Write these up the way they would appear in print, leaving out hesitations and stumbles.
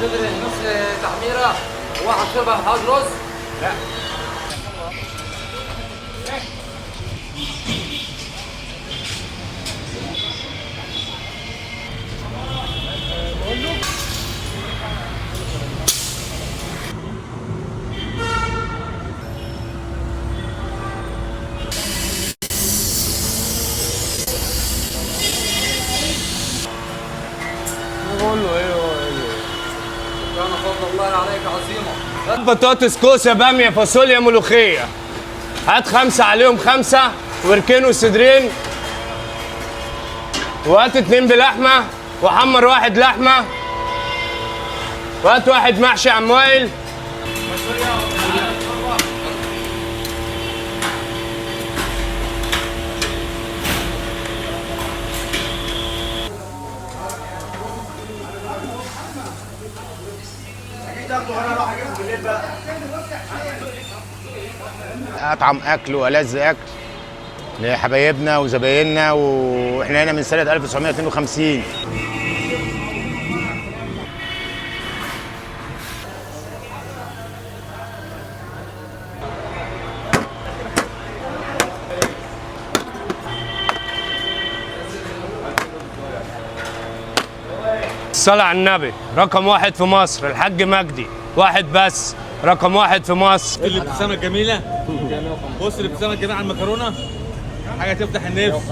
صدر نص تحميره وواحد شوربه حوض رز. لا بقول له ايه كان فضل الله عليك عظيمه. بطاطس، كوسه، باميه، فاصوليا، ملوخيه. هات 5 عليهم 5 واركنوا صدرين، وهات 2 بلحمه وحمر 1 لحمه، وهات 1 محشي عم وائل. اطعم اكل والذ اكل لحبايبنا وزبايننا، واحنا هنا من سنه 1952. الصلاة على النبي. رقم 1 في مصر الحاج مجدي، واحد بس، رقم 1 في مصر. الابتسامة الجميلة. بص الابتسامة الجميلة على المكرونة، حاجة تفتح النفس.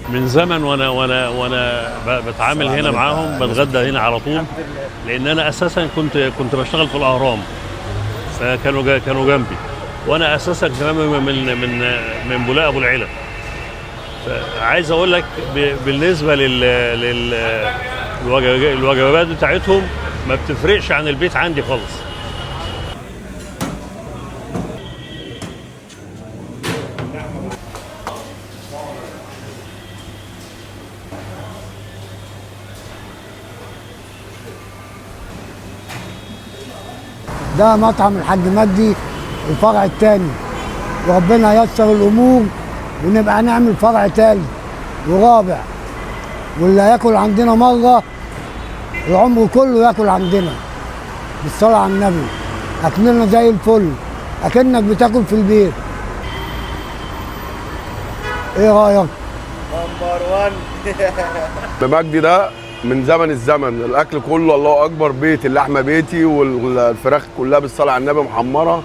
من زمن وانا بتعامل هنا معاهم، بتغدى هنا على طول، لان انا اساسا كنت بشتغل في الاهرام، كانوا جنبي، وانا اساسا كمان من بولاق ابو العلا. عايز اقول لك بالنسبه للوجبات بتاعتهم ما بتفرقش عن البيت عندي خالص. ده مطعم الحاج مجدي الفرع الثاني، وربنا ييسر الامور ونبقى نعمل فرع ثالث ورابع، واللي هياكل عندنا مره العمر كله ياكل عندنا. بالصلاه على النبي، اكلنا زي الفل، اكنك بتاكل في البيت. ايه رايك؟ نمبر 1. مجدي ده من زمن الزمن، الاكل كله الله اكبر، بيت اللحمه بيتي والفراخ كلها بالصلاه على النبي محمره،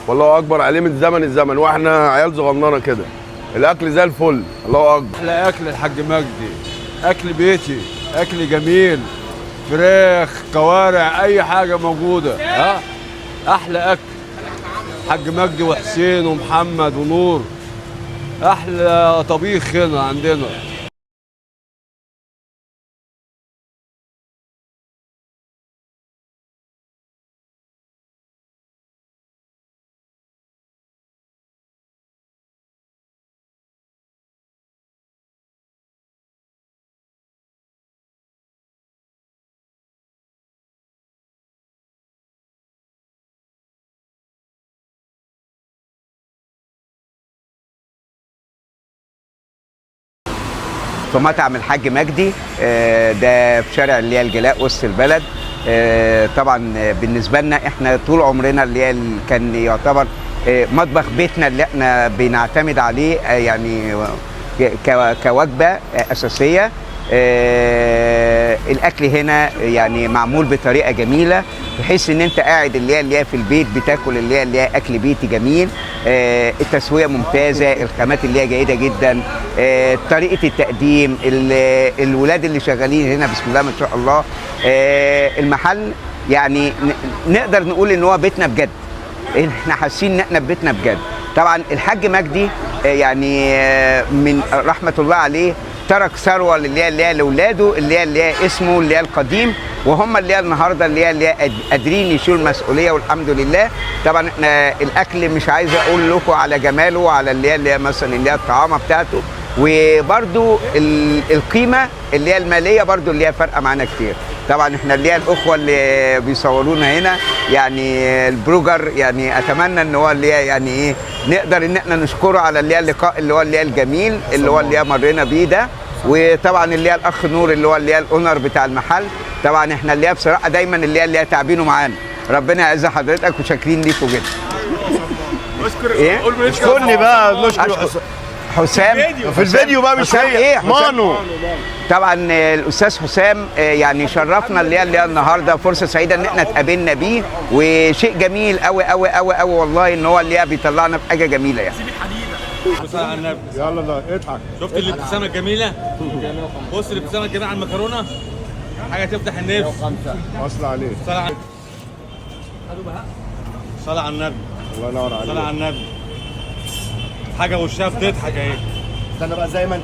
والله اكبر عليه من زمن الزمن، واحنا عيال صغننه كده. الاكل زي الفل، الله اكبر. احلى اكل الحاج مجدي، اكل بيتي، اكل جميل، فراخ، كوارع، اي حاجه موجوده. احلى اكل حاج مجدي وحسين ومحمد ونور، احلى طبيخ هنا عندنا. في مطعم الحاج مجدي، ده في شارع اللي هي الجلاء وسط البلد. طبعا بالنسبه لنا احنا طول عمرنا اللي هي كان يعتبر مطبخ بيتنا اللي احنا بنعتمد عليه، يعني كوجبه اساسيه. الاكل هنا يعني معمول بطريقه جميله، بحيث ان انت قاعد اللي هي في البيت بتاكل اللي هي اكل بيتي جميل. التسويه ممتازه، الخامات اللي هي جيده جدا، طريقه التقديم، الولاد اللي شغالين هنا بسم الله ما شاء الله. المحل يعني نقدر نقول ان هو بيتنا بجد، احنا حاسين ان احنا في بيتنا بجد. طبعا الحاج مجدي يعني من رحمه الله عليه ترك ثروه اللي هي لاولاده، اللي هي اسمه اللي هي القديم، وهم اللي هي النهارده اللي هي قادرين يشيلوا المسؤوليه والحمد لله. طبعا احنا الاكل مش عايز اقول لكم على جماله وعلى اللي هي مثلا اللي هي الطعامه بتاعته، وبرده القيمه اللي هي الماليه برده اللي هي فارقه معانا كتير. طبعا احنا اللي هي الاخوه اللي بيصورونا هنا يعني البروجر، يعني اتمنى ان هو اللي هي يعني ايه نقدر ان احنا نشكره على اللي هي اللقاء اللي هو اللي هي الجميل اللي هو اللي هي مرينا بيه ده. وطبعا اللي هي الاخ نور اللي هو اللي هي الاونر بتاع المحل. طبعا احنا اللي هي بصراحه دايما اللي هي تعبينه معانا. ربنا يعز حضرتك وشاكرين ليكوا جدا. ايه؟ اشكرني بقى، نشكر حسام في الفيديو بقى مش حسام هي ايه؟ مانو. طبعا الاستاذ حسام يعني شرفنا اللي هي النهارده، فرصه سعيده ان احنا اتقابلنا بيه، وشيء جميل قوي قوي قوي قوي والله ان هو اللي هي بيطلعنا بحاجه جميله يعني. بص على النبي، يلا ده اضحك. شفت الابتسامه الجميله؟ بص الابتسامه الجميله على المكرونه، حاجه تفتح النفس. اصل عليه. صلاه على النبي، الله ينور عليك. صلاه على النبي. حاجه وشها بتضحك اهي. استنى بقى زي ما انت